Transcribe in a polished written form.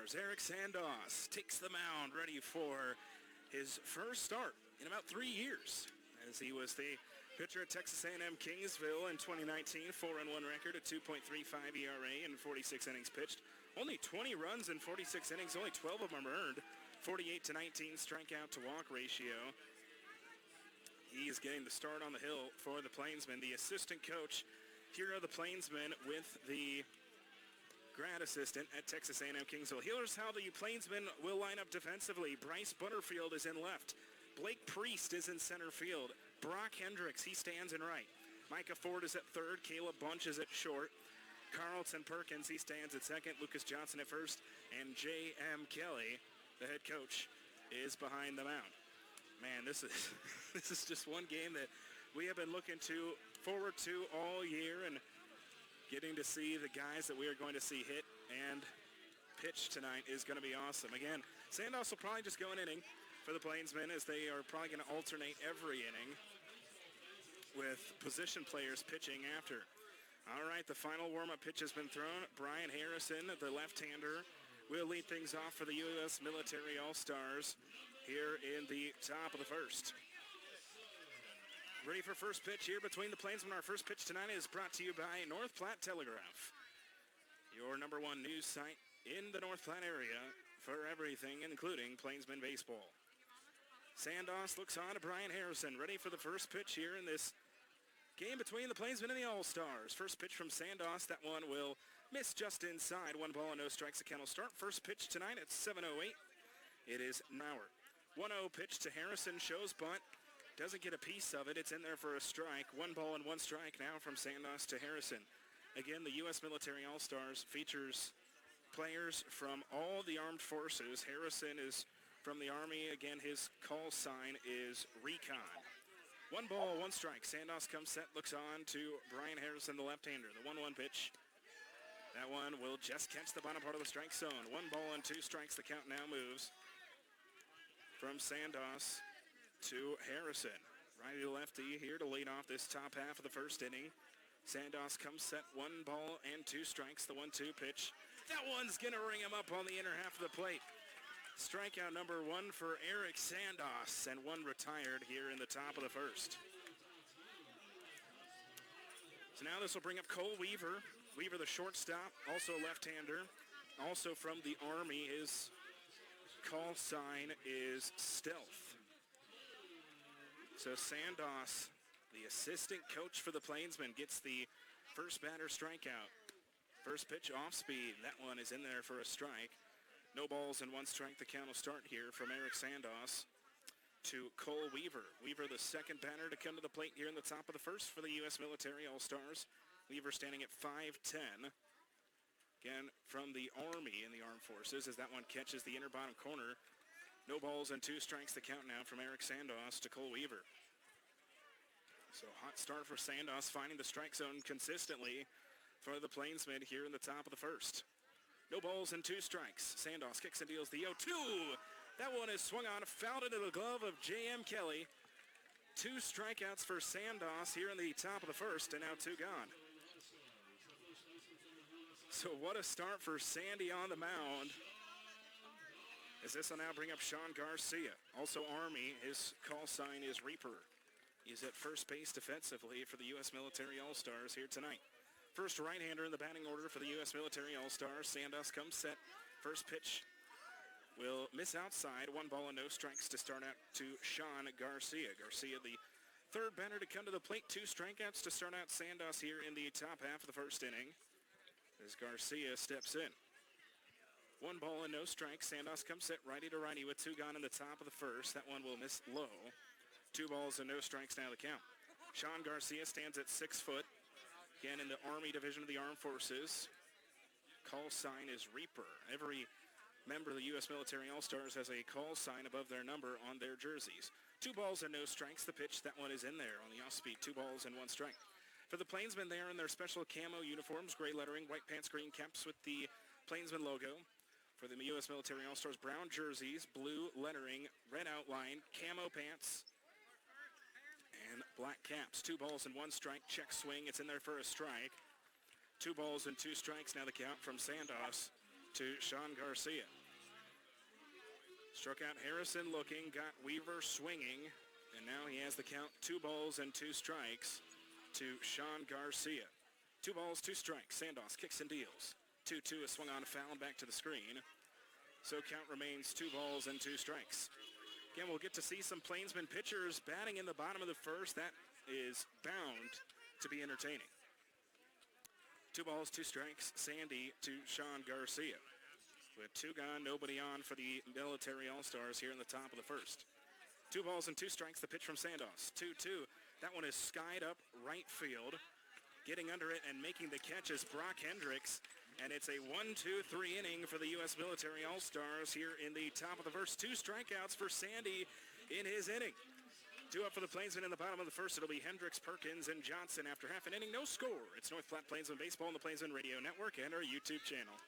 All-Stars. Eric Sandos takes the mound, ready for his first start in about 3 years, as he was the pitcher at Texas A&M Kingsville in 2019, 4-1 record, a 2.35 ERA in 46 innings pitched. Only 20 runs in 46 innings, only 12 of them earned, 48-19 strikeout to walk ratio. He is getting the start on the hill for the Plainsmen. The assistant coach here are the Plainsmen with the grad assistant at Texas A&M Kingsville. Here's how the Plainsmen will line up defensively. Bryce Butterfield is in left. Blake Priest is in center field. Brock Hendricks, he stands in right. Micah Ford is at third. Caleb Bunch is at short. Carlton Perkins, he stands at second. Lucas Johnson at first. And J.M. Kelly, the head coach, is behind the mound. Man, this is just one game that we have been looking forward to all year, and getting to see the guys that we are going to see hit and pitch tonight is going to be awesome. Again, Sandos will probably just go an inning for the Plainsmen, as they are probably going to alternate every inning with position players pitching after. All right, the final warm-up pitch has been thrown. Brian Harrison, the left-hander, will lead things off for the U.S. Military All-Stars here in the top of the first. Ready for first pitch here between the Plainsmen. Our first pitch tonight is brought to you by North Platte Telegraph, your number one news site in the North Platte area for everything, including Plainsmen baseball. Sandos looks on to Brian Harrison, ready for the first pitch here in this game between the Plainsmen and the All-Stars. First pitch from Sandos. That one will miss just inside. 1 ball and no strikes. The count will start. First pitch tonight at 7:08. It is Nauer. 1-0 pitch to Harrison. Shows bunt. Doesn't get a piece of it. It's in there for a strike. 1 ball and 1 strike now from Sandos to Harrison. Again, the U.S. Military All-Stars features players from all the armed forces. Harrison is from the Army. Again, his call sign is Recon. 1 ball, 1 strike. Sandos comes set, looks on to Brian Harrison, the left-hander. The 1-1 pitch. That one will just catch the bottom part of the strike zone. 1 ball and 2 strikes. The count now moves from Sandos to Harrison. Righty to lefty here to lead off this top half of the first inning. Sandos comes set, 1 ball and 2 strikes. The 1-2 pitch. That one's going to ring him up on the inner half of the plate. Strikeout number 1 for Eric Sandos, and 1 retired here in the top of the first. So now this will bring up Cole Weaver. Weaver, the shortstop, also a left-hander, also from the Army. His call sign is Stealth. So Sandos, the assistant coach for the Plainsmen, gets the first batter strikeout. First pitch off speed. That one is in there for a strike. No balls and 1 strike. The count will start here from Eric Sandos to Cole Weaver. Weaver, the second batter to come to the plate here in the top of the first for the U.S. Military All-Stars. Weaver standing at 5'10". Again, from the Army in the Armed Forces, as that one catches the inner bottom corner. No balls and 2 strikes. The count now from Eric Sandos to Cole Weaver. So hot start for Sandos, finding the strike zone consistently for the Plainsmen here in the top of the first. No balls and 2 strikes. Sandos kicks and deals the 0-2. That one is swung on, fouled into the glove of J.M. Kelly. 2 strikeouts for Sandos here in the top of the first, and now 2 gone. So what a start for Sandy on the mound. As this will now bring up Sean Garcia. Also Army, his call sign is Reaper. He's at first base defensively for the U.S. Military All-Stars here tonight. First right-hander in the batting order for the U.S. Military All-Stars. Sandos comes set. First pitch will miss outside. 1 ball and no strikes to start out to Sean Garcia. Garcia, the third batter to come to the plate. 2 strikeouts to start out Sandos here in the top half of the first inning, as Garcia steps in. 1 ball and no strikes. Sandos comes set righty to righty with 2 gone in the top of the first. That one will miss low. 2 balls and no strikes now the count. Sean Garcia stands at 6 foot. Again, in the Army Division of the Armed Forces. Call sign is Reaper. Every member of the U.S. Military All-Stars has a call sign above their number on their jerseys. 2 balls and no strikes. The pitch, that one is in there on the off-speed. 2 balls and 1 strike. For the Plainsmen, they are in their special camo uniforms, gray lettering, white pants, green caps with the Plainsmen logo. For the U.S. Military All-Stars, brown jerseys, blue lettering, red outline, camo pants, and black caps. 2 balls and 1 strike. Check swing. It's in there for a strike. 2 balls and 2 strikes now the count from Sandos to Sean Garcia. Struck out Harrison looking, got Weaver swinging, and now he has the count 2 balls and 2 strikes to Sean Garcia. 2 balls, 2 strikes. Sandos kicks and deals. 2-2, a swung on, a foul, back to the screen. So count remains 2 balls and 2 strikes. Again, we'll get to see some Plainsman pitchers batting in the bottom of the first. That is bound to be entertaining. 2 balls, 2 strikes. Sandy to Sean Garcia. With 2 gone, nobody on for the Military All-Stars here in the top of the first. 2 balls and 2 strikes, the pitch from Sandos. 2-2. That one is skied up right field. Getting under it and making the catch is Brock Hendricks. And it's a 1-2-3 inning for the U.S. Military All-Stars here in the top of the first. 2 strikeouts for Sandy in his inning. 2 up for the Plainsmen in the bottom of the first. It'll be Hendricks, Perkins, and Johnson after half an inning. No score. It's North Platte Plainsman Baseball on the Plainsman Radio Network and our YouTube channel.